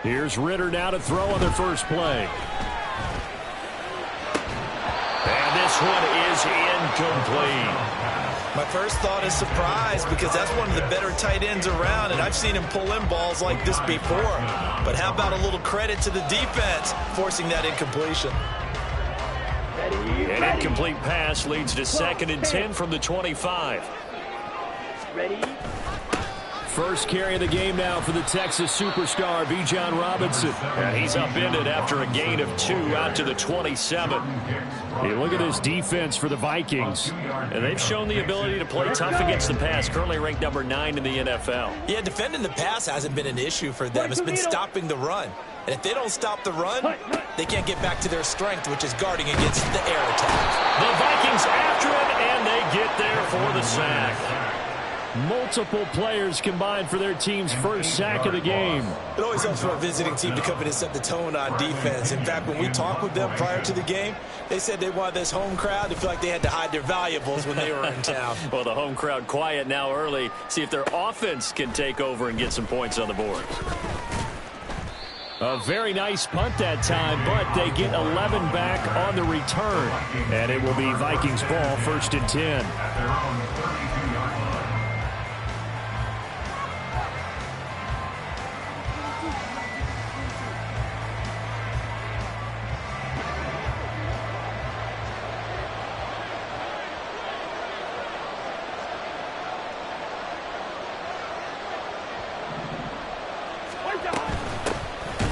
Here's Ritter now to throw on their first play. And this one is incomplete. My first thought is surprise because that's one of the better tight ends around, and I've seen him pull in balls like this before. But how about a little credit to the defense forcing that incompletion? An incomplete pass leads to 2nd and 10 from the 25. Ready? First carry of the game now for the Texas superstar, Bijan Robinson. And he's upended after a gain of 2 out to the 27. Hey, look at this defense for the Vikings. And they've shown the ability to play tough against the pass, currently ranked number 9 in the NFL. Yeah, defending the pass hasn't been an issue for them. It's been stopping the run. And if they don't stop the run, they can't get back to their strength, which is guarding against the air attack. The Vikings after him, and they get there for the sack. Multiple players combined for their team's first sack of the game. It always helps for a visiting team to come in and set the tone on defense. In fact, when we talked with them prior to the game, they said they wanted this home crowd to feel like they had to hide their valuables when they were in town. Well, the home crowd quiet now early. See if their offense can take over and get some points on the board. A very nice punt that time, but they get 11 back on the return. And it will be Vikings ball, 1st and 10.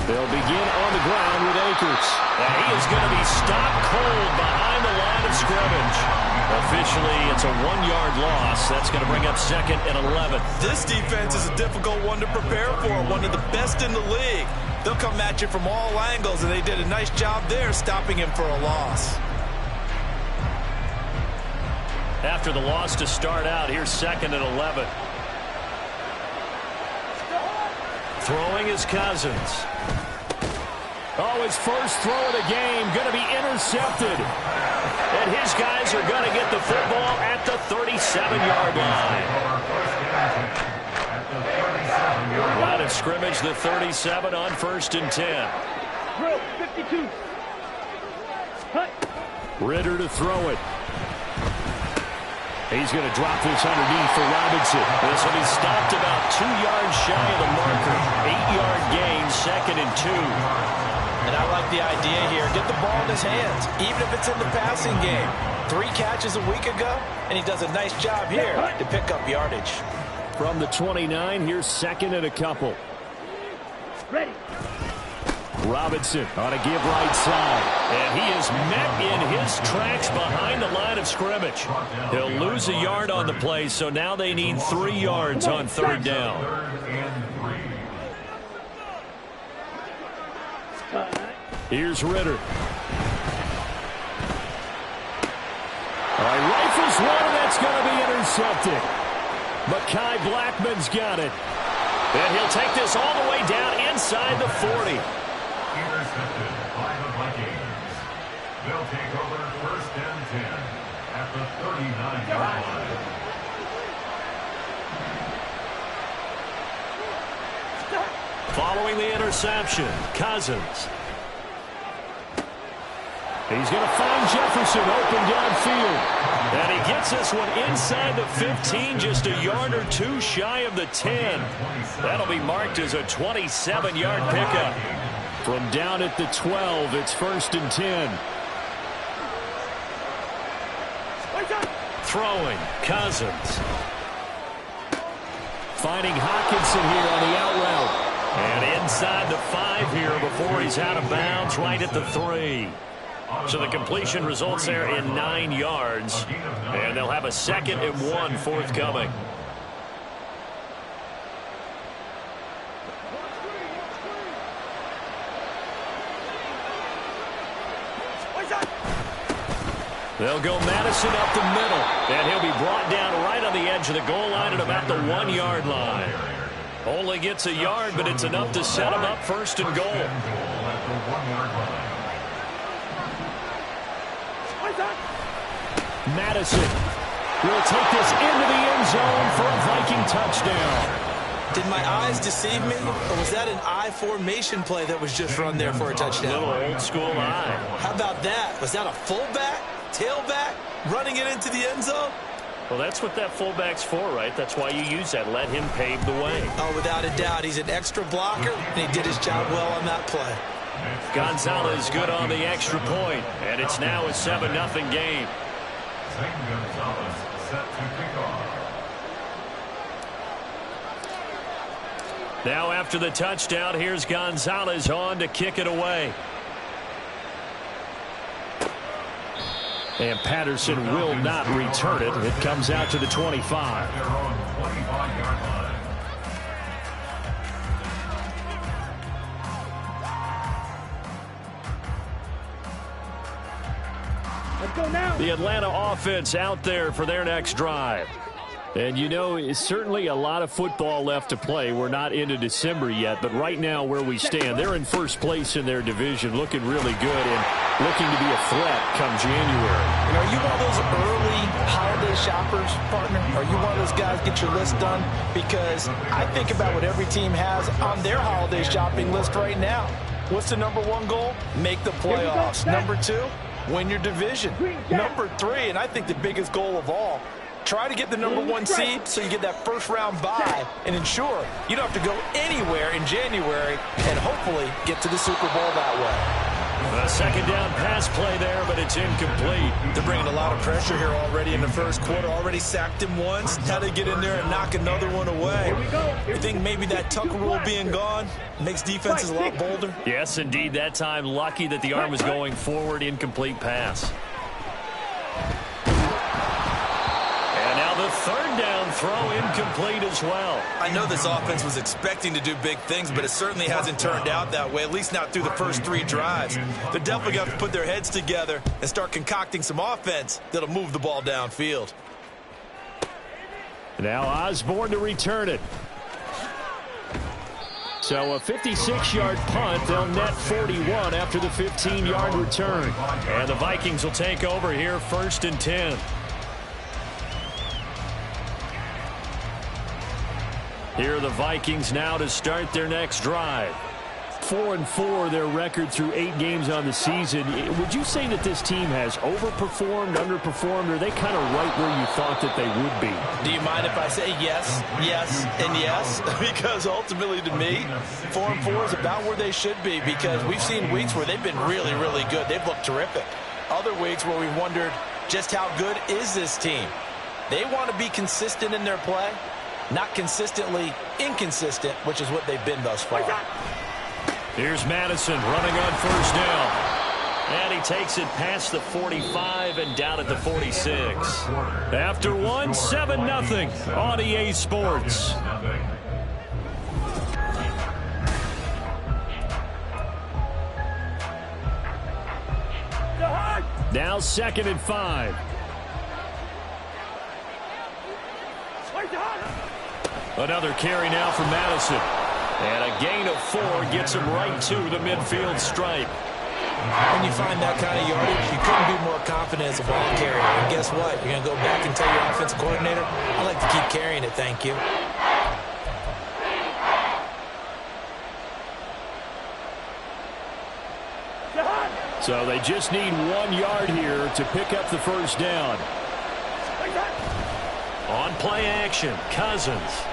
They'll begin on the ground with Akers. And he is going to be stopped cold behind the line of scrimmage. Officially, it's a 1-yard loss. That's going to bring up 2nd and 11. This defense is a difficult one to prepare for, one of the best in the league. They'll come at you from all angles, and they did a nice job there stopping him for a loss. After the loss to start out, here's 2nd and 11. Throwing is Cousins. Oh, his first throw of the game going to be intercepted. And his guys are going to get the football at the 37-yard line. Line of scrimmage, the 37 on 1st and 10. 52. Ritter to throw it. He's going to drop this underneath for Robinson. This will be stopped about 2 yards shy of the marker. 8-yard gain, 2nd and 2. And I like the idea here. Get the ball in his hands, even if it's in the passing game. 3 catches a week ago, and he does a nice job here to pick up yardage. From the 29, here's 2nd and a couple. Ready. Robinson on a give right side. And he is met in his tracks behind the line of scrimmage. He'll lose a yard on the play, so now they need 3 yards on 3rd down. Here's Ritter. All right, rifles one, and that's going to be intercepted. Mekhi Blackman's got it. And he'll take this all the way down inside the 40. Intercepted by the Vikings. They'll take over 1st and 10 at the 39-yard line. Following the interception, Cousins. He's going to find Jefferson open downfield. And he gets this one inside the 15, just a yard or 2 shy of the 10. That'll be marked as a 27-yard pickup. From down at the 12, it's 1st and 10. Throwing, Cousins. Finding Hockenson here on the out route. And inside the 5 here before he's out of bounds, right at the 3. So the completion results there in 9 yards. And they'll have a 2nd and 1 forthcoming. They'll go Madison up the middle. And he'll be brought down right on the edge of the goal line at about the 1-yard line. Only gets a yard, but it's enough to set him up 1st and goal. Madison will take this into the end zone for a Viking touchdown. Did my eyes deceive me, or was that an I formation play that was just run there for a touchdown? A little old school I. How about that? Was that a fullback, tailback, running it into the end zone? Well, that's what that fullback's for, right? That's why you use that. Let him pave the way. Oh, without a doubt. He's an extra blocker, and he did his job well on that play. Gonzalez good on the extra point, and it's now a 7-0 game. Zane Gonzalez set to kick off. Now after the touchdown, here's Gonzalez on to kick it away. And Patterson will not return it. It comes out to the 25. They're on 25-yard line. Let's go now. The Atlanta offense out there for their next drive. And, you know, it's certainly a lot of football left to play. We're not into December yet, but right now where we stand, they're in first place in their division, looking really good and looking to be a threat come January. And are you one of those early holiday shoppers, partner? Are you one of those guys get your list done? Because I think about what every team has on their holiday shopping list right now. What's the #1 goal? Make the playoffs. #2, win your division. #3, and I think the biggest goal of all, try to get the #1 seed so you get that first-round bye and ensure you don't have to go anywhere in January and hopefully get to the Super Bowl that way. A second down pass play there, but it's incomplete. They're bringing a lot of pressure here already in the first quarter. Already sacked him once. Now they get in there and knock another one away. Here we go. You think maybe that Tucker rule being gone makes defenses a lot bolder? Yes, indeed. That time, lucky that the arm was going forward. Incomplete pass. And now the third down throw incomplete as well. I know this offense was expecting to do big things, but it certainly hasn't turned out that way, at least not through the first 3 drives. They're definitely going to have to put their heads together and start concocting some offense that'll move the ball downfield. Now Osborne to return it. So a 56-yard punt. They'll net 41 after the 15-yard return. And the Vikings will take over here 1st and 10. Here are the Vikings now to start their next drive. 4-4 their record through 8 games on the season. Would you say that this team has overperformed, underperformed, or are they kind of right where you thought that they would be? Do you mind if I say yes, yes, and yes? Because ultimately to me, 4-4 is about where they should be, because we've seen weeks where they've been really, really good. They've looked terrific. Other weeks where we wondered just how good is this team. They want to be consistent in their play, not consistently inconsistent, which is what they've been thus far. Here's Madison running on 1st down. And he takes it past the 45 and down at the 46. After one, 7-0 on EA Sports. Now 2nd and 5. Another carry now for Madison. And a gain of 4 gets him right to the midfield stripe. When you find that kind of yardage, you couldn't be more confident as a ball carrier. And guess what? You're going to go back and tell your offensive coordinator, I like to keep carrying it, thank you. So they just need 1 yard here to pick up the 1st down. On play action, Cousins.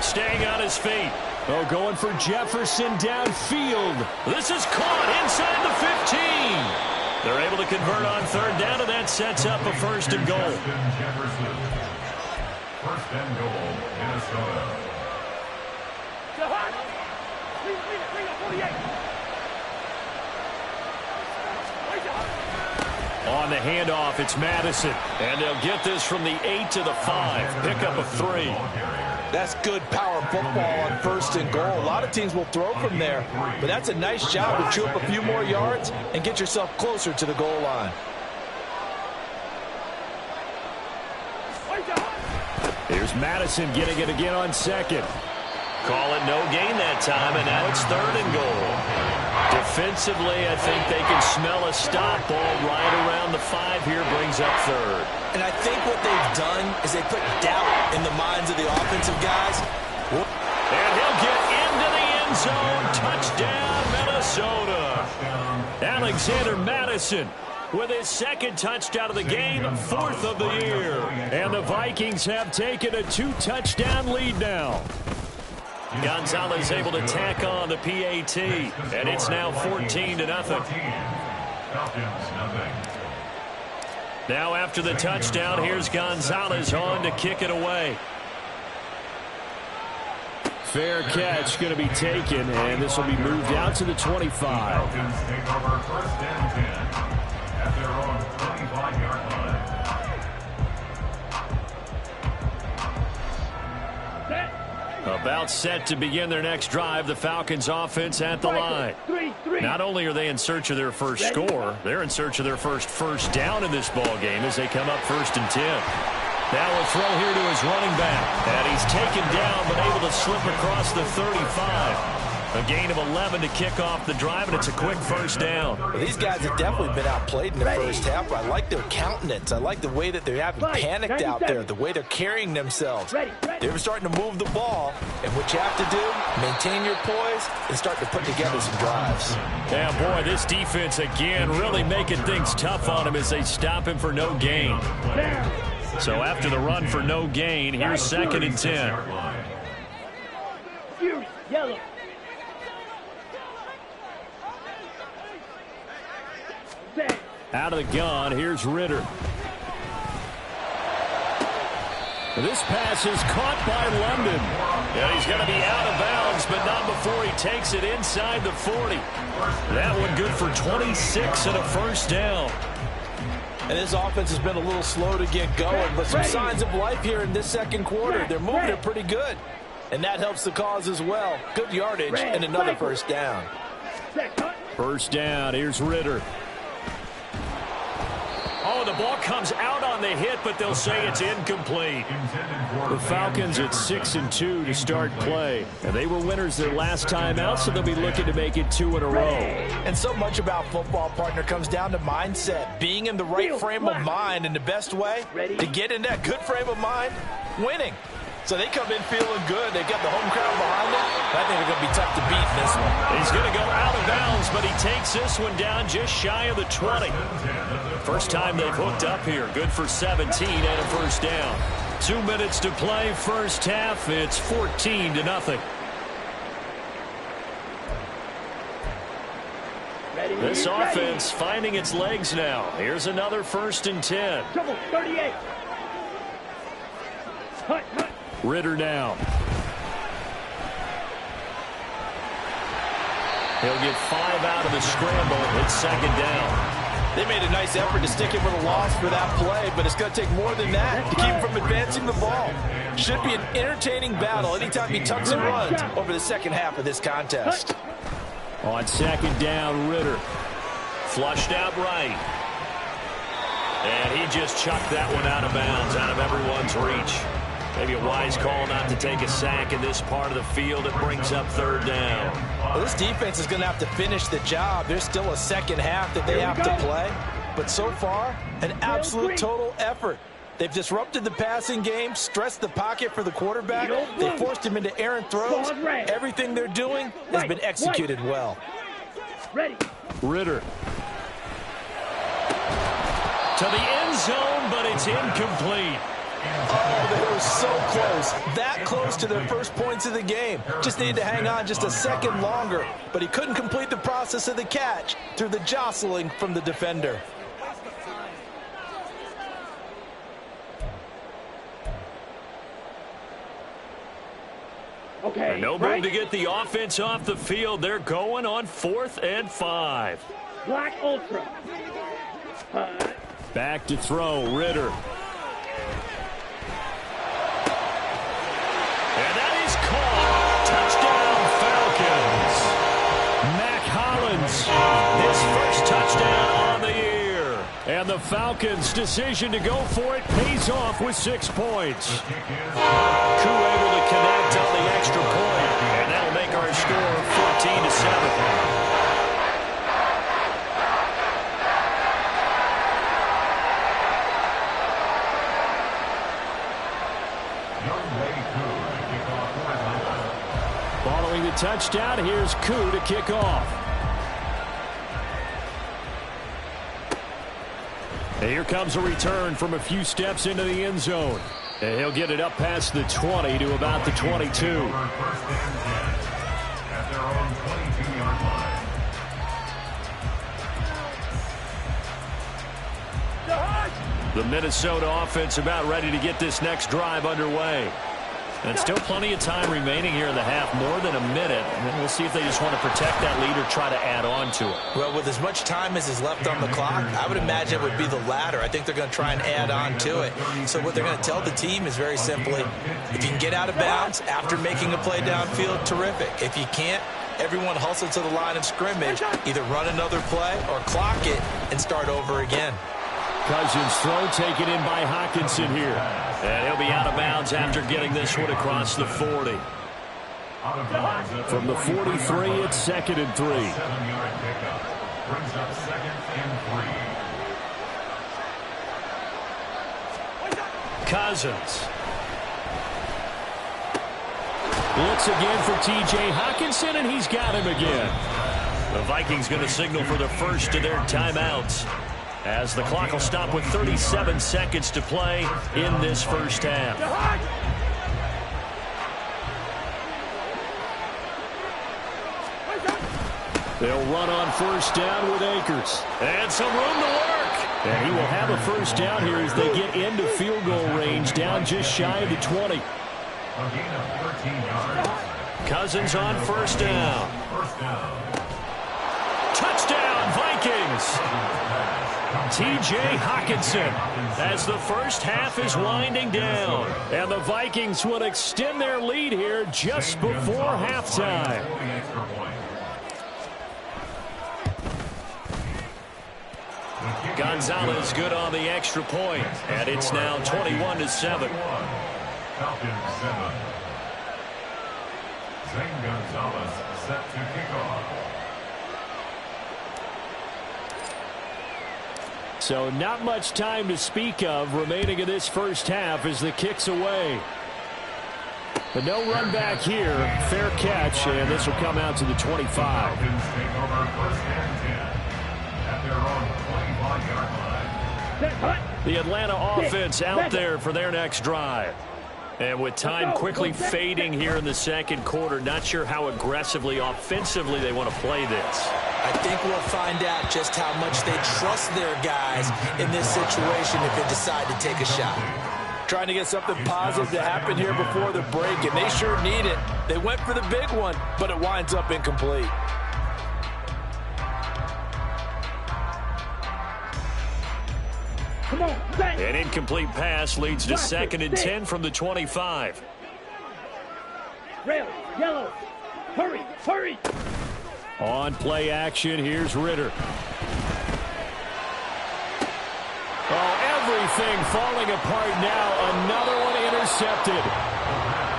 Staying on his feet. Oh, going for Jefferson downfield. This is caught inside the 15. They're able to convert on 3rd down, and that sets up a 1st and goal. Jefferson. 1st and goal, Minnesota. On the handoff, it's Madison. And they'll get this from the 8 to the 5. Pick up a 3. That's good power football on 1st and goal. A lot of teams will throw from there, but that's a nice job to chew up a few more yards and get yourself closer to the goal line. Here's Madison getting it again on 2nd. Call it no gain that time, and now it's 3rd and goal. Defensively, I think they can smell a stop ball right around the 5 here, brings up 3rd. And I think what they've done is they put doubt in the minds of the offensive guys And he'll get into the end zone. Touchdown, Minnesota. Alexander Mattison with his second touchdown of the game, 4th of the year. And the Vikings have taken a 2-touchdown lead now. Gonzalez able to tack on the PAT, and it's now 14-0. Now after the touchdown, here's Gonzalez on to kick it away. Fair catch going to be taken, and this will be moved out to the 25. Falcons take over 1st and 10 at their own 25-yard line. About set to begin their next drive, the Falcons offense at the line. Not only are they in search of their first score, they're in search of their first down in this ball game as they come up 1st and 10. Now a throw here to his running back. And he's taken down but able to slip across the 35. A gain of 11 to kick off the drive, and it's a quick first down. Well, these guys have definitely been outplayed in the first half. I like their countenance. I like the way that they haven't panicked out there, the way they're carrying themselves. They're starting to move the ball, and what you have to do, maintain your poise and start to put together some drives. Yeah, boy, this defense again really making things tough on him as they stop him for no gain. So after the run for no gain, here's 2nd and 10. Yellow. Out of the gun, here's Ritter. This pass is caught by London. Yeah, he's going to be out of bounds, but not before he takes it inside the 40. That one good for 26 and a first down. And this offense has been a little slow to get going, but some signs of life here in this second quarter. They're moving it pretty good, and that helps the cause as well. Good yardage and another first down. First down, here's Ritter. Oh, the ball comes out on the hit, but they'll say it's incomplete. The Falcons at 6-2 to start play. And they were winners their last time out, so they'll be looking to make it 2 in a row. And so much about football, partner, comes down to mindset. Being in the right frame of mind, and the best way to get in that good frame of mind, winning. So they come in feeling good. They've got the home crowd behind them. I think they're going to be tough to beat in this one. He's going to go out of bounds, but he takes this one down just shy of the 20. First time they've hooked up here. Good for 17 and a first down. 2 minutes to play, first half. It's 14-0. This offense finding its legs now. Here's another 1st and 10. 38. Ritter now. He'll get 5 out of the scramble. It's 2nd down. They made a nice effort to stick him with a loss for that play, but it's going to take more than that to keep him from advancing the ball. Should be an entertaining battle anytime he tucks and runs over the second half of this contest. On 2nd down, Ritter. Flushed out right. And he just chucked that one out of bounds, out of everyone's reach. Maybe a wise call not to take a sack in this part of the field. It brings up 3rd down. Well, this defense is going to have to finish the job. There's still a second half that they have to play. But so far, an absolute total effort. They've disrupted the passing game, stressed the pocket for the quarterback. They forced him into errant throws. Everything they're doing has been executed well. Ritter. To the end zone, but it's incomplete. Oh, they were so close. That close to their first points of the game. Just needed to hang on just a second longer. But he couldn't complete the process of the catch through the jostling from the defender. Okay. No move to get the offense off the field. They're going on 4th and 5. Black Ultra. Back to throw, Ritter. And that is caught. Touchdown, Falcons. Mac Hollins, his first touchdown on the year. And the Falcons' decision to go for it pays off with 6 points. Koo able to connect on the extra point, and that'll make our score 14-7. Throwing the touchdown, here's Koo to kick off. And here comes a return from a few steps into the end zone. And he'll get it up past the 20 to about the 22. First and 10 at their own 22-yard line. The Minnesota offense about ready to get this next drive underway. And still plenty of time remaining here in the half, more than a minute. And then we'll see if they just want to protect that lead or try to add on to it. Well, with as much time as is left on the clock, I would imagine it would be the latter. I think they're going to try and add on to it. So what they're going to tell the team is very simply, if you can get out of bounds after making a play downfield, terrific. If you can't, everyone hustle to the line of scrimmage, either run another play or clock it and start over again. Cousins throw taken in by Hockenson here. And he'll be out of bounds after getting this one across the 40. From the 43, it's 2nd and 3. 7-yard pickup brings up 2nd and 3. Cousins. Looks again for T.J. Hockenson, and he's got him again. The Vikings going to signal for the first of their timeouts, as the clock will stop with 37 seconds to play in this first half. They'll run on first down with Akers. And some room to work. And he will have a first down here as they get into field goal range, down just shy of the 20. A gain of 13 yards. Cousins on first down. First down. Touchdown, Vikings! T.J. Hockenson as the first half is winding down. And the Vikings will extend their lead here just before halftime. Gonzalez good on the extra point, and it's now 21-7. Falcons 7. Zane Gonzalez set to kick off. So not much time to speak of remaining in this first half as the kick's away. But no run back here. Fair catch, and this will come out to the 25. Falcons take over first and 10 at their own 25-yard line. The Atlanta offense out there for their next drive. And with time quickly fading here in the second quarter, not sure how aggressively, offensively they want to play this. I think we'll find out just how much they trust their guys in this situation if they decide to take a shot. Trying to get something positive to happen here before the break, and they sure need it. They went for the big one, but it winds up incomplete. Come on, An incomplete pass leads to 2nd and 10 from the 25. Red, yellow, hurry, hurry. On play action, here's Ritter. Oh, everything falling apart now. Another one intercepted.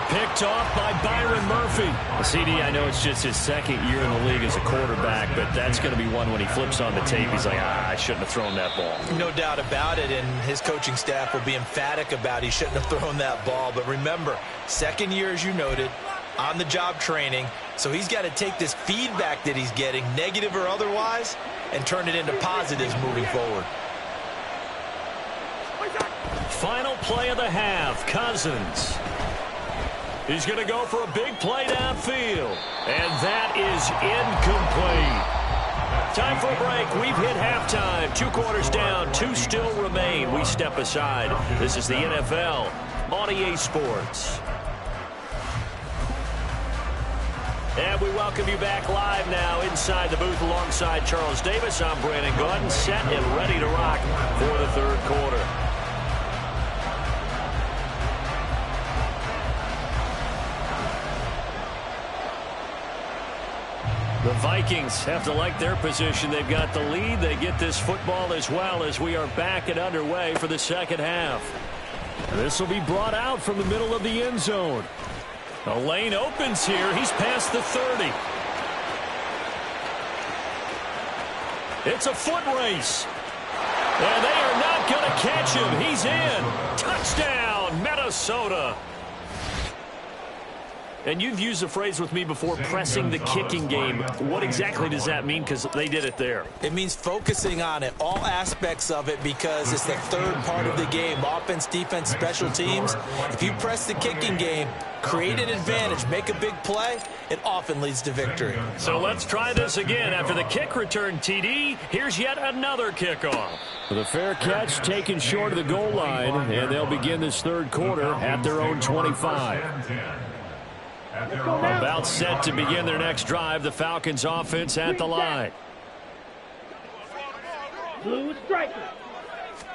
Picked off by Byron Murphy. CD, I know it's just his second year in the league as a quarterback, but that's going to be one when he flips on the tape. He's like, I shouldn't have thrown that ball. No doubt about it, and his coaching staff will be emphatic about he shouldn't have thrown that ball. But remember, second year, as you noted, on-the-job training, so he's got to take this feedback that he's getting, negative or otherwise, and turn it into positives moving forward. Final play of the half, Cousins. He's going to go for a big play downfield. And that is incomplete. Time for a break. We've hit halftime. 2 quarters down. 2 still remain. We step aside. This is the NFL on EA Sports. And we welcome you back live now inside the booth alongside Charles Davis. I'm Brandon Gaudin, set and ready to rock for the third quarter. The Vikings have to like their position. They've got the lead. They get this football as well as we are back and underway for the second half. This will be brought out from the middle of the end zone. A lane opens here. He's past the 30. It's a foot race. And they are not going to catch him. He's in. Touchdown, Minnesota. And you've used the phrase with me before, pressing the kicking game. What exactly does that mean? Because they did it there. It means focusing on it, all aspects of it, because it's the third part of the game. Offense, defense, special teams. If you press the kicking game, create an advantage, make a big play, it often leads to victory. So let's try this again. After the kick return, TD, here's yet another kickoff. The fair catch taken short of the goal line, and they'll begin this third quarter at their own 25. About set to begin their next drive. The Falcons offense at the line. Blue striker.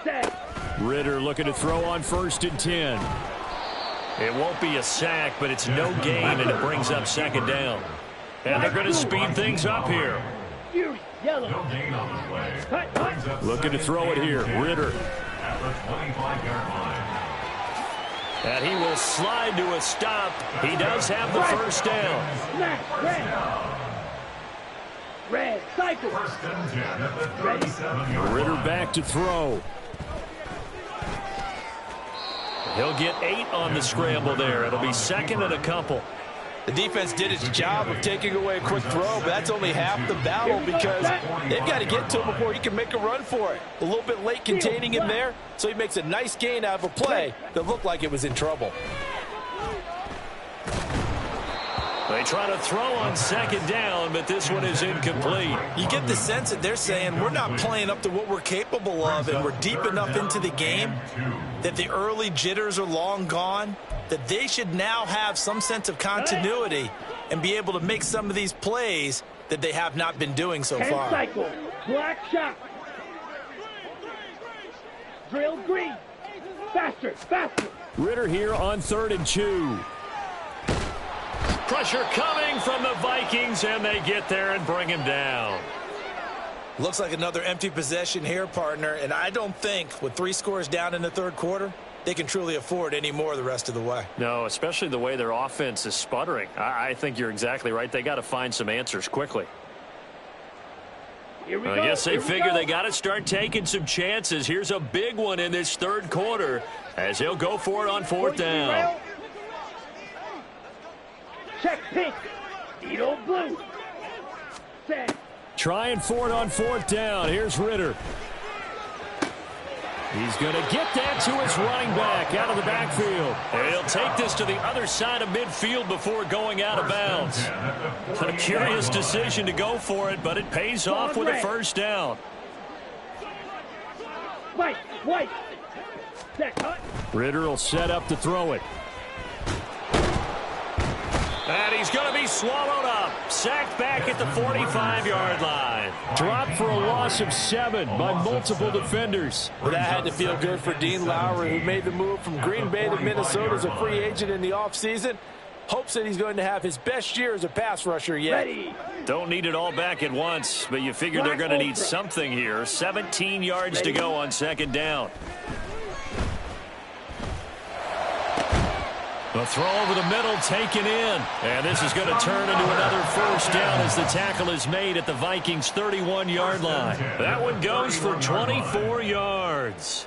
Set. Ridder looking to throw on 1st and 10. It won't be a sack, but it's no gain, and it brings up 2nd down. And they're going to speed things up here. Fury. Yellow. No gain on the play. Looking to throw it here. Ridder. At the 25-yard line. And he will slide to a stop. He does have the 1st down. Smash. Red. Cycle. 1st and 10 at the 37-yard Ridder line. back to throw. He'll get 8 on the scramble there. It'll be 2nd and a couple. The defense did its job of taking away a quick throw, but that's only half the battle because they've got to get to him before he can make a run for it. A little bit late containing him there, so he makes a nice gain out of a play that looked like it was in trouble. They try to throw on 2nd down, but this one is incomplete. You get the sense that they're saying we're not playing up to what we're capable of, and we're deep enough into the game that the early jitters are long gone, that they should now have some sense of continuity and be able to make some of these plays that they have not been doing so far. Cycle. Black shot. Drill green. Faster. Ridder here on 3rd and 2. Pressure coming from the Vikings, and they get there and bring him down. Looks like another empty possession here, partner, and I don't think with 3 scores down in the third quarter, they can truly afford any more the rest of the way. No, especially the way their offense is sputtering. I think you're exactly right. They got to find some answers quickly. Here we go. I guess they figure they got to start taking some chances. Here's a big one in this third quarter as he'll go for it on 4th down. Check pink. Edo blue. Set. Trying for it on 4th down. Here's Ridder. He's going to get that to his running back out of the backfield. And he'll take this to the other side of midfield before going out of bounds. A curious decision to go for it, but it pays off with a 1st down. White. Set. Cut. Ridder will set up to throw it. And he's going to be swallowed up. Sacked back at the 45-yard line. Dropped for a loss of 7 by multiple defenders. Well, that had to feel good for Dean Lowry, who made the move from Green Bay to Minnesota as a free agent in the offseason. Hopes that he's going to have his best year as a pass rusher yet. Ready. Don't need it all back at once, but you figure they're going to need something here. 17 yards to go on 2nd down. The throw over the middle taken in. And this is going to turn into another 1st down as the tackle is made at the Vikings' 31-yard line. That one goes for 24 yards.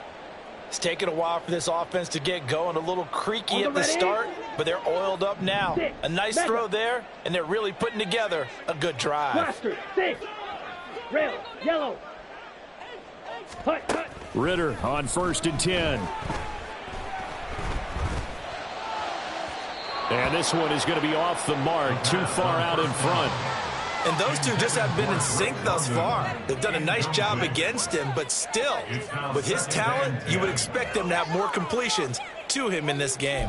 It's taken a while for this offense to get going. A little creaky at the start, but they're oiled up now. A nice throw there, and they're really putting together a good drive. Blaster. 6. Rail. Yellow. Cut. Ridder on 1st and 10. And this one is going to be off the mark, too far out in front. And those two just have been in sync thus far. They've done a nice job against him, but still, with his talent, you would expect them to have more completions to him in this game.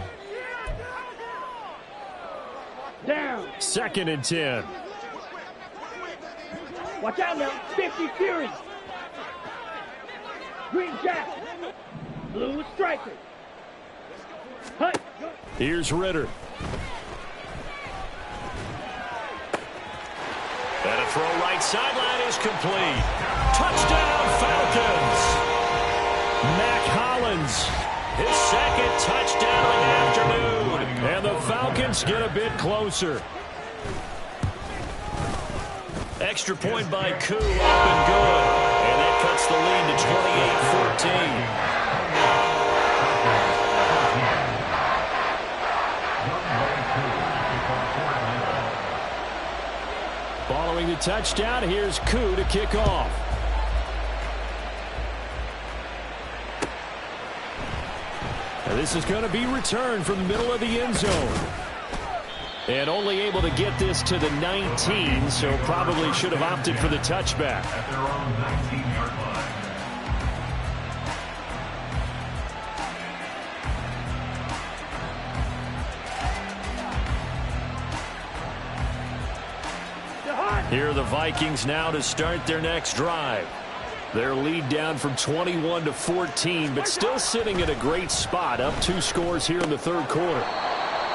Down. 2nd and 10. Watch out now. 50 Fury. Green Jack. Blue striker. Hut. Here's Ridder. And a throw right sideline is complete. Touchdown Falcons. Mac Hollins, his 2nd touchdown of the afternoon. And the Falcons get a bit closer. Extra point by Koo, up and good. And that cuts the lead to 28-14. Throwing the touchdown, here's Koo to kick off. And this is going to be returned from the middle of the end zone. And only able to get this to the 19, so probably should have opted for the touchback. At their own 19-yard line. Here are the Vikings now to start their next drive. Their lead down from 21 to 14, but still sitting at a great spot, up 2 scores here in the third quarter.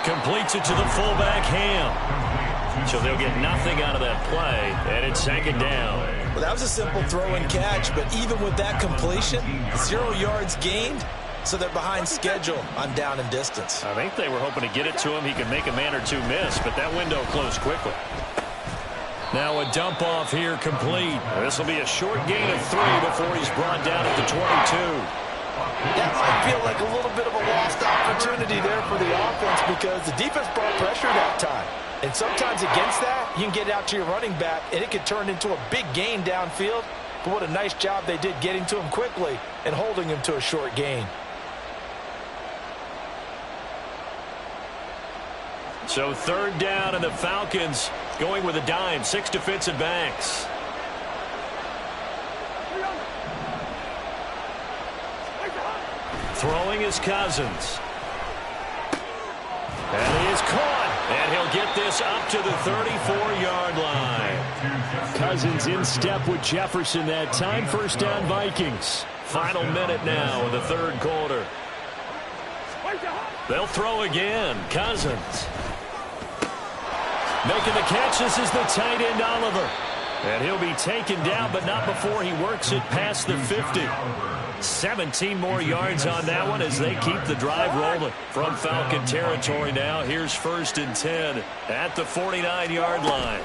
Completes it to the fullback, Ham. So they'll get nothing out of that play, and it's second down. Well, that was a simple throw and catch, but even with that completion, 0 yards gained, so they're behind schedule on down and distance. I think they were hoping to get it to him. He could make a man or two miss, but that window closed quickly. Now a dump off here complete. This will be a short gain of 3 before he's brought down at the 22. That might feel like a little bit of a lost opportunity there for the offense because the defense brought pressure that time. And sometimes against that, you can get out to your running back, and it could turn into a big gain downfield. But what a nice job they did getting to him quickly and holding him to a short gain. So third down, and the Falcons going with a dime. 6 defensive backs. Throwing is Cousins. And he is caught. And he'll get this up to the 34-yard line. Cousins in step with Jefferson that time. First down, Vikings. Final minute now in the third quarter. They'll throw again. Cousins. Making the catch, this is the tight end, Oliver. And he'll be taken down, but not before he works it past the 50. 17 more yards on that one as they keep the drive rolling. From Falcon territory now, here's 1st and 10 at the 49-yard line.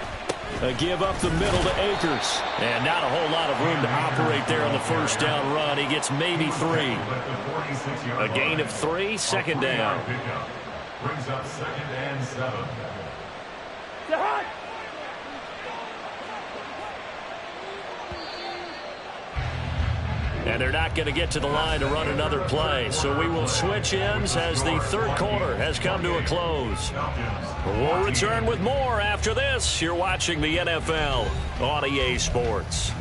A give up the middle to Akers. And not a whole lot of room to operate there on the first down run. He gets maybe 3. A gain of 3, second down. Brings up 2nd and 7. And they're not going to get to the line to run another play. So we will switch ends as the third quarter has come to a close. We'll return with more after this. You're watching the NFL on EA Sports.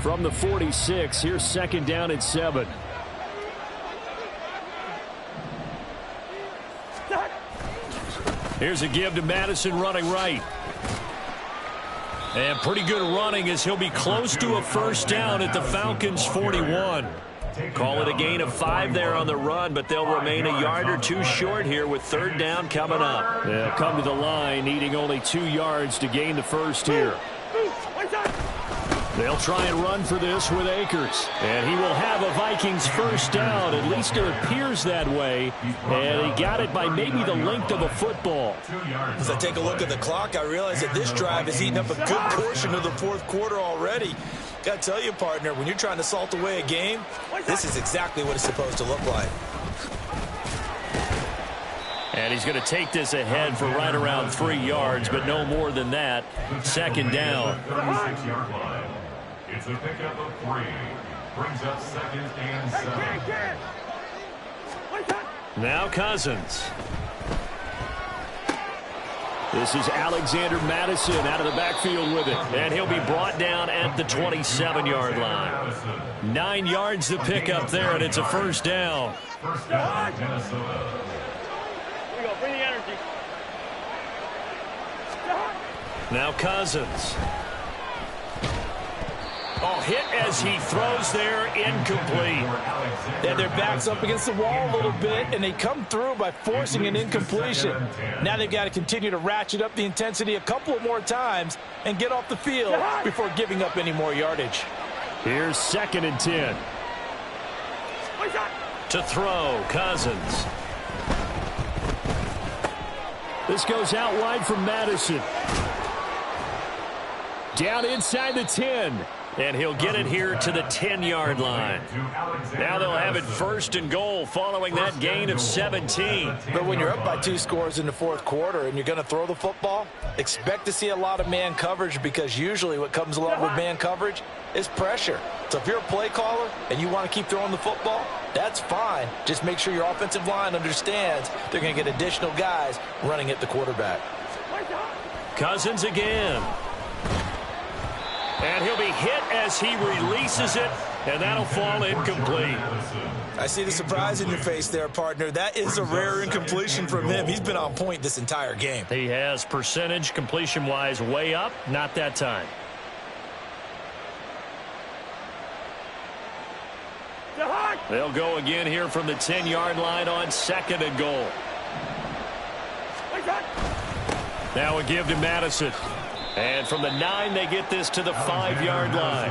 From the 46, here's 2nd down and 7. Here's a give to Madison running right. And pretty good running as he'll be close to a first down at the Falcons' 41. Call it a gain of 5 there on the run, but they'll remain a yard or 2 short here with third down coming up. They'll come to the line needing only 2 yards to gain the first here. They'll try and run for this with Akers. And he will have a Vikings first down. At least it appears that way. And he got it by maybe the length of a football. As I take a look at the clock, I realize that this drive has eaten up a good portion of the fourth quarter already. Got to tell you, partner, when you're trying to salt away a game, this is exactly what it's supposed to look like. And he's going to take this ahead for right around 3 yards, but no more than that. Second down. 36-yard line. It's a pickup of 3. Brings up 2nd and 7. Now Cousins. This is Alexander Madison out of the backfield with it. And he'll be brought down at the 27-yard line. 9 yards to pick up there, and it's a first down. First down, Minnesota. Here we go. Bring the energy. Now Cousins. Oh, hit as he throws there, incomplete. Yeah, their back's up against the wall a little bit, and they come through by forcing an incompletion. Now they've got to continue to ratchet up the intensity a couple of more times and get off the field before giving up any more yardage. Here's 2nd and 10. To throw, Cousins. This goes out wide from Madison. Down inside the 10. And he'll get it here to the 10-yard line. Now they'll have it 1st and goal following that gain of 17. But when you're up by 2 scores in the 4th quarter and you're going to throw the football, expect to see a lot of man coverage, because usually what comes along with man coverage is pressure. So if you're a play caller and you want to keep throwing the football, that's fine. Just make sure your offensive line understands they're going to get additional guys running at the quarterback. Cousins again. And he'll be hit as he releases it, and that'll fall incomplete. I see the surprise in your face there, partner. That is a rare incompletion from him. He's been on point this entire game. He has percentage completion-wise way up, not that time. They'll go again here from the 10-yard line on 2nd and goal. Now a give to Madison. And from the 9, they get this to the 5-yard line.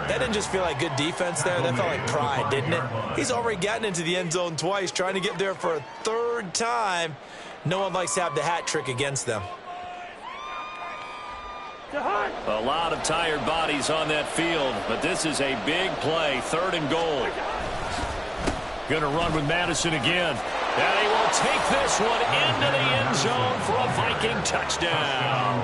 That didn't just feel like good defense there. That felt like pride, didn't it? He's already gotten into the end zone twice, trying to get there for a 3rd time. No one likes to have the hat trick against them. A lot of tired bodies on that field, but this is a big play. 3rd and goal. Going to run with Madison again. And he will take this one into the end zone for a Viking touchdown.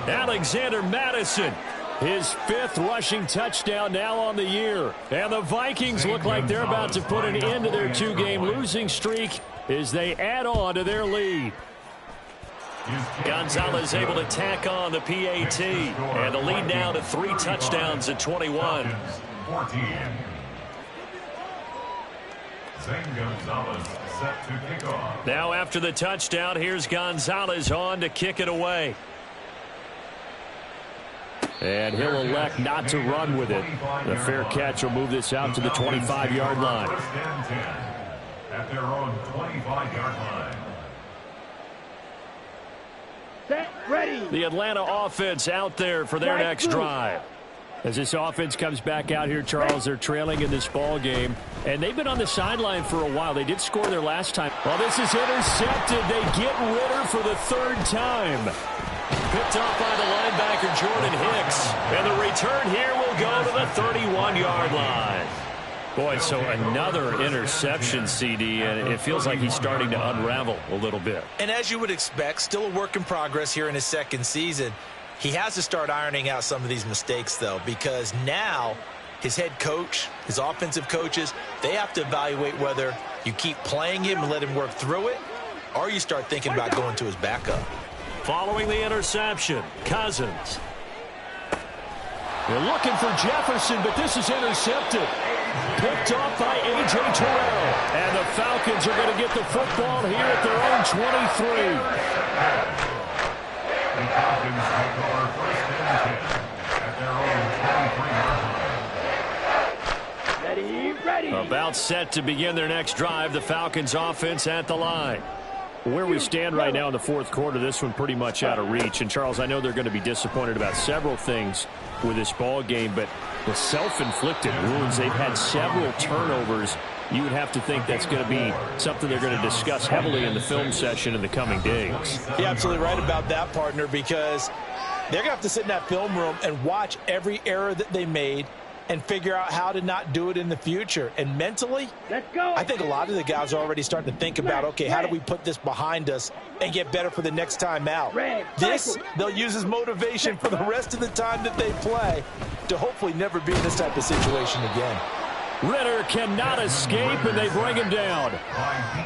Alexander Madison, his 5th rushing touchdown now on the year. And the Vikings look like they're about to put an end to their 2-game losing streak as they add on to their lead. Gonzalez able to tack on the PAT. And the lead now to 3 touchdowns at 21. Gonzalez set to kick off. Now after the touchdown, here's Gonzalez on to kick it away. And he'll elect not to run with it. The fair catch will move this out to the 25-yard line. At their own 25-yard line. Set, ready. The Atlanta offense out there for their next drive. As this offense comes back out here, Charles, they're trailing in this ball game, and they've been on the sideline for a while. They did score their last time. Well, this is intercepted. They get Ritter for the 3rd time. Picked off by the linebacker, Jordan Hicks. And the return here will go to the 31-yard line. Boy, so another interception, CD, and it feels like he's starting to unravel a little bit. And as you would expect, still a work in progress here in his 2nd season. He has to start ironing out some of these mistakes, though, because now his head coach, his offensive coaches, they have to evaluate whether you keep playing him and let him work through it, or you start thinking about going to his backup. Following the interception, Cousins. They're looking for Jefferson, but this is intercepted. Picked off by A.J. Terrell. And the Falcons are going to get the football here at their own 23. The Falcons take over 1st and 10 at their own 23-yard line. Ready. About set to begin their next drive. The Falcons offense at the line. Where we stand right now in the 4th quarter, this one pretty much out of reach. And, Charles, I know they're going to be disappointed about several things with this ball game, but the self-inflicted wounds, they've had several turnovers. You would have to think that's going to be something they're going to discuss heavily in the film session in the coming days. You're absolutely right about that, partner, because they're going to have to sit in that film room and watch every error that they made and figure out how to not do it in the future. And mentally, Let's go. I think a lot of the guys are already starting to think about, okay, how do we put this behind us and get better for the next time out? This, they'll use as motivation for the rest of the time that they play to hopefully never be in this type of situation again. Ritter cannot escape, and they bring him down.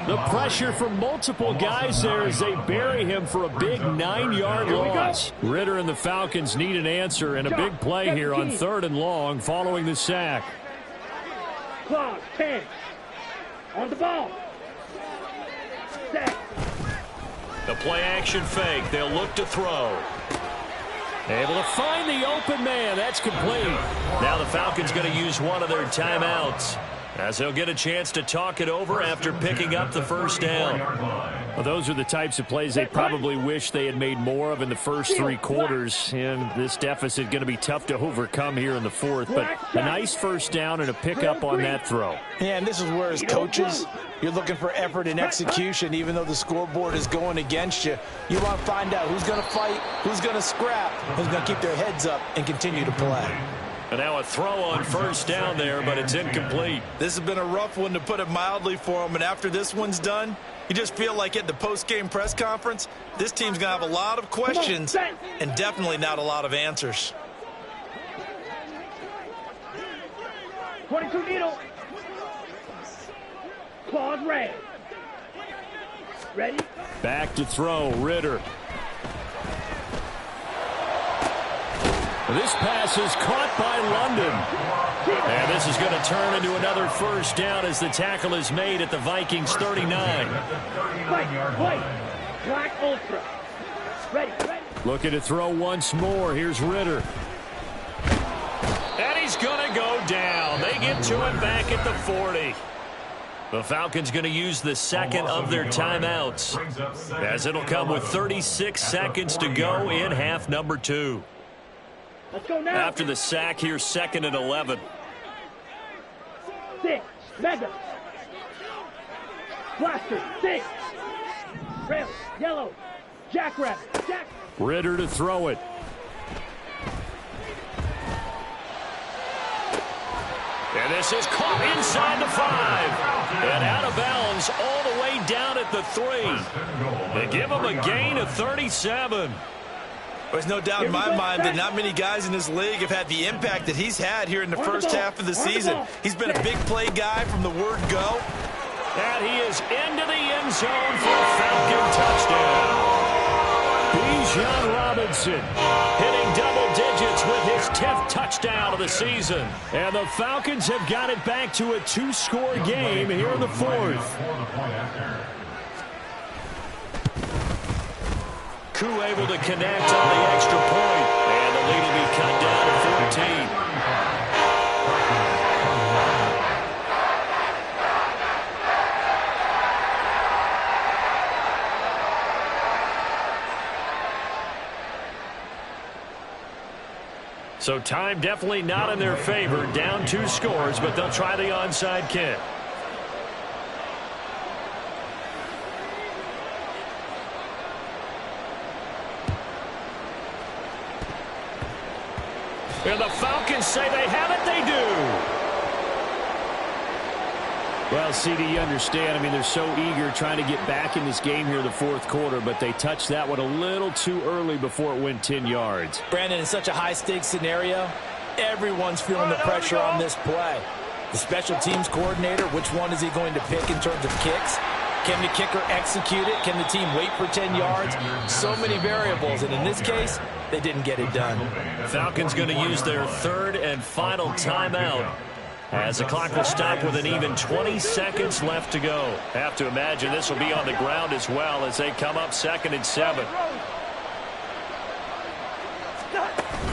The pressure from multiple guys there as they bury him for a big 9-yard loss. Ritter and the Falcons need an answer, and a big play here on 3rd and long following the sack. Clock, 10. On the ball. Set. The play action fake. They'll look to throw. Able to find the open man. That's complete. Now the Falcons going to use one of their timeouts as they'll get a chance to talk it over after picking up the 1st down. Well, those are the types of plays they probably wish they had made more of in the first 3 quarters. And this deficit going to be tough to overcome here in the 4th. But a nice 1st down and a pickup on that throw. Yeah, and this is where as coaches, you're looking for effort and execution, even though the scoreboard is going against you. You want to find out who's going to fight, who's going to scrap, who's going to keep their heads up and continue to play. And now a throw on first down there, but it's incomplete. This has been a rough one, to put it mildly, for him. And after this one's done, you just feel like at the post-game press conference, this team's going to have a lot of questions and definitely not a lot of answers. 22 needle. Claws red. Ready? Back to throw, Ritter. This pass is caught by London. And this is going to turn into another first down as the tackle is made at the Vikings 39. Wait. Black Ultra. Ready. Looking to throw once more. Here's Ritter. And he's going to go down. They get to him back at the 40. The Falcons going to use the second of their timeouts, as it'll come with 36 seconds to go in half number 2. Let's go now. After the sack, here's 2nd and 11. 6. Mega. Blaster. 6. Red. Yellow. Jackrabbit. Jack. Ritter to throw it. And this is caught inside the 5. And out of bounds all the way down at the 3. They give him a gain of 37. There's no doubt in my mind that not many guys in this league have had the impact that he's had here in the first half of the season. He's been a big play guy from the word go. And he is into the end zone for a Falcon touchdown. Bijan Robinson hitting double digits with his 10th touchdown of the season. And the Falcons have got it back to a 2-score game here in the 4th. Koo able to connect on the extra point. And the lead will be cut down to 14. So time definitely not in their favor. Down 2 scores, but they'll try the onside kick. And the Falcons say they have it. They do. Well, CD, you understand. I mean, they're so eager trying to get back in this game here in the 4th quarter, but they touched that one a little too early before it went 10 yards. Brandon, in such a high-stakes scenario, everyone's feeling the pressure on this play. The special teams coordinator, which one is he going to pick in terms of kicks? Can the kicker execute it? Can the team wait for 10 yards? So many variables, and in this case, they didn't get it done. Falcons going to use their 3rd and final timeout, as the clock will stop with an even 20 seconds left to go. Have to imagine this will be on the ground as well as they come up 2nd and 7.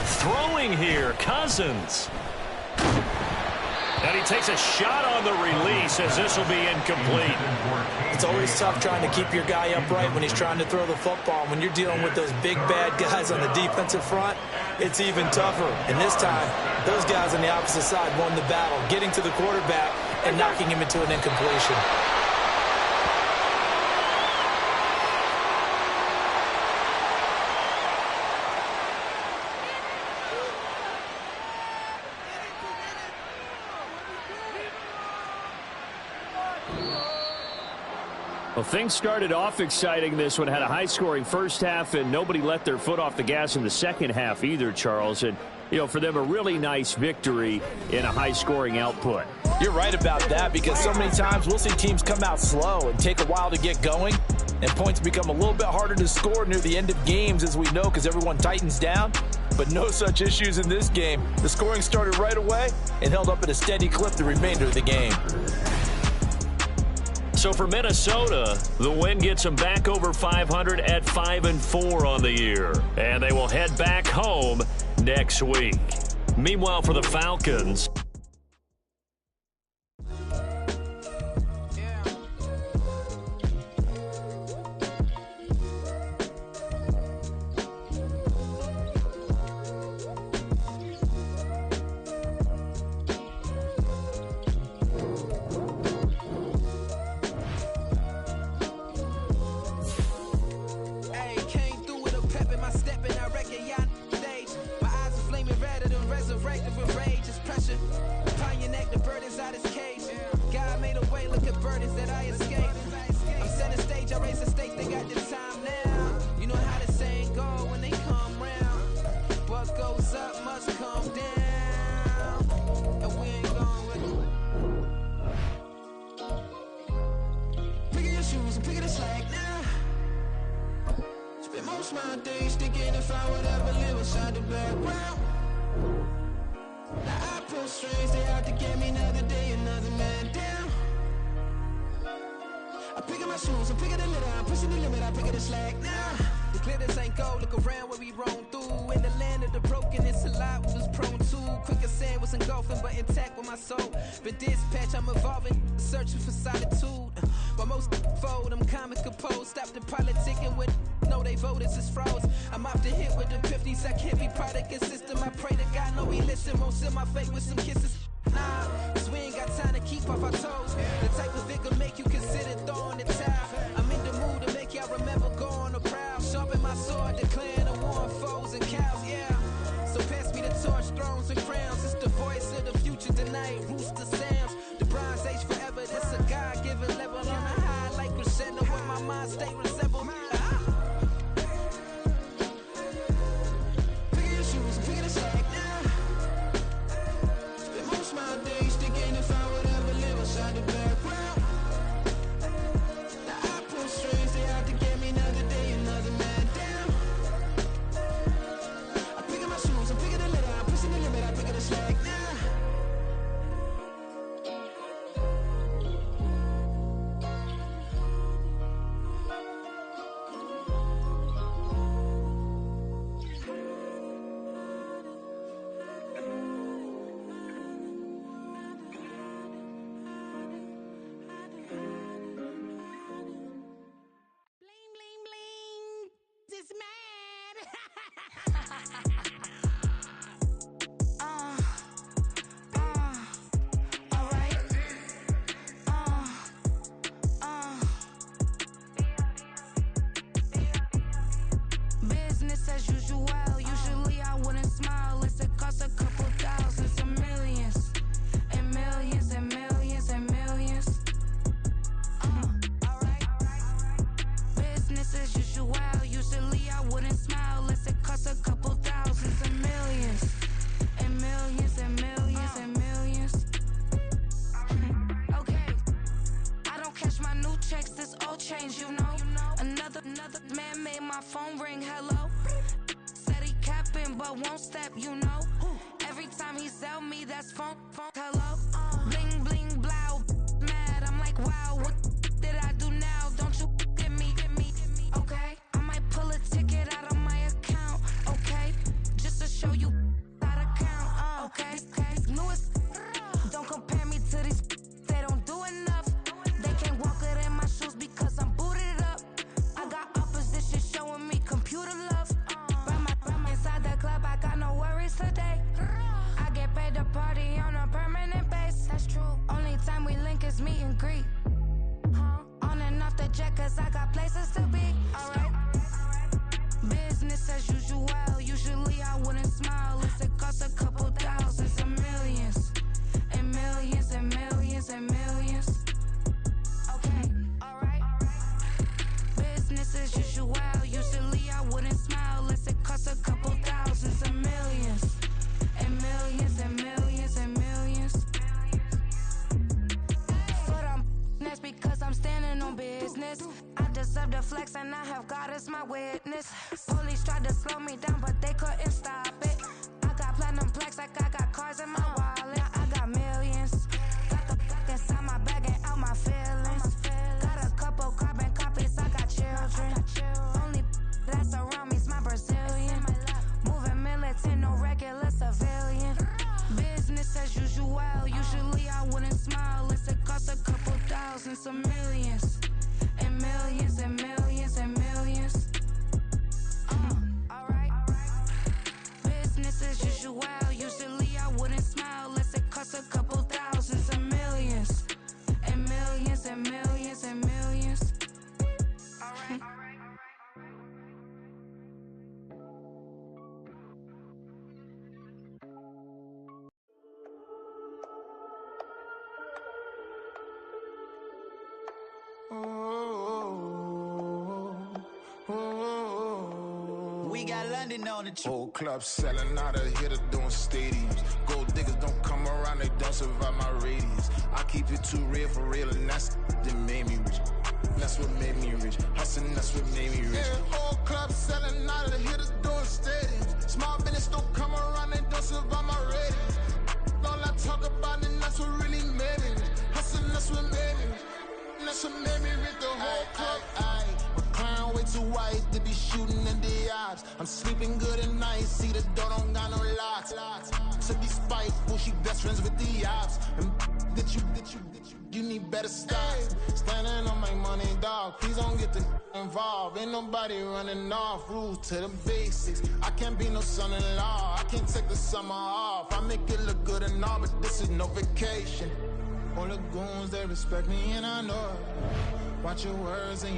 Throwing here, Cousins. And he takes a shot on the release as this will be incomplete. It's always tough trying to keep your guy upright when he's trying to throw the football. When you're dealing with those big, bad guys on the defensive front, it's even tougher. And this time, those guys on the opposite side won the battle, getting to the quarterback and knocking him into an incompletion. Well, things started off exciting. This one had a high-scoring first half, and nobody let their foot off the gas in the second half either, Charles. And, you know, for them, a really nice victory in a high-scoring output. You're right about that, because so many times we'll see teams come out slow and take a while to get going, and points become a little bit harder to score near the end of games, as we know, because everyone tightens down. But no such issues in this game. The scoring started right away and held up at a steady clip the remainder of the game. So for Minnesota, the win gets them back over 500 at 5-4 on the year. And they will head back home next week. Meanwhile, for the Falcons, my step and I reckon y'all stage. My eyes are flaming redder than resurrected with rage. if I would ever live inside the background. Now I pull strings, they out to get me another day, another man down. I'm picking my shoes, I'm picking the litter, I'm pushing the limit, I'm picking the slack now. The glitters ain't gold, look around where we roam through. In the land of the broken, it's a lot we was prone to. Quicker sand was engulfing, but intact with my soul. But dispatch, I'm evolving, searching for solitude. While most fold, I'm comic composed. Stop the politicking with know they voters is froze. I'm off the hit with the 50s, I can't be product and system. I pray to God, no, he listen, won't seal my fate with some kisses. Nah, cause we ain't got time to keep off our toes. The type of vigor make you consider throwing the towel. I'm in the mood to make y'all remember going to proud. Sharpen my sword, declaring the war on foes and cows, yeah. So pass me the torch, thrones and crowns. It's the voice of the future tonight, rooster sounds. The Bronze Age forever, this a God-given level. On a high like crescendo, where my mind stay resemble. Pick your shoes, pick the slack now. Spend most of my days thinking if I would ever live inside the background. Now I pull strings, they out to get me another day, another man down. I'm picking my shoes, I'm picking the litter, I'm pushing the limit, I'm picking the slack now. Bling, bling, bling. This mad. Alright. Business as usual. Usually I wouldn't smile. It's it costs a couple thousand, some millions. And millions and millions and millions. Alright. Business as usual. Usually I wouldn't smile unless it costs a couple thousands and millions. And millions and millions and millions. Okay. I don't cash my new checks, this old change, you know. Another man made my phone ring, hello. Said he capping but won't step, you know. Every time he sell me, that's phone, hello. Bling, bling, blow, mad, I'm like, wow, what did I do now? Don't you get me, okay? I might pull a ticket out of my account, okay? Just to show you how to count, okay? Newest, don't compare me to these, they don't do enough. They can't walk it in my shoes because I'm booted up. I got opposition showing me computer love. Ram inside the club, I got no worries today. I get paid to party on a permanent base. That's true. Only time we link is meet and greet. On and off the jet, cause I got places to be. Alright. Business as usual. Usually I wouldn't smile unless it costs a couple thousands and millions. And millions and millions and millions. Okay, alright. Business as usual. Usually I wouldn't smile unless it costs a couple thousands and millions. And millions and millions and millions. But that's because I'm standing on business. I deserve the flex and I have God as my witness. Police tried to slow me down but they couldn't stop it. I got platinum plaques like I got cars in my wallet. I got millions. Got the fuck inside my bag and out my feelings. Got a couple carbon copies, I got children. Only that's around me's my Brazilian. Moving militant, no regular civilian. Business as usual. Usually I wouldn't smile unless it costs a couple thousands, some millions. And millions and millions and millions. Alright. Business as usual. Usually I wouldn't smile unless it costs a couple thousands and millions. And millions and millions and millions. Alright. We got London on the trip. Whole club selling out of here to doing stadiums. Gold diggers don't come around, they don't survive my radius. I keep it too real for real, and that's that made me rich. That's what made me rich. Hustling, that's what made me rich. Yeah, whole club selling out of the hitters doing stadiums. Small business don't come around, they don't survive my ratings. All I talk about it, that's what really made me rich. Hustling, that's what made me rich. That's what made me rich. The whole club. My clown way too white to be shooting in the eyes. I'm sleeping good at night, see the door don't got no locks. To be spiteful, she best friends with the ops. And you need better stocks. Standing on my money, dog. Please don't get the involved. Ain't nobody running off. Rules to the basics. I can't be no son-in-law. I can't take the summer off. I make it look good and all, but this is no vacation. All the goons, they respect me and I know it. Watch your words and your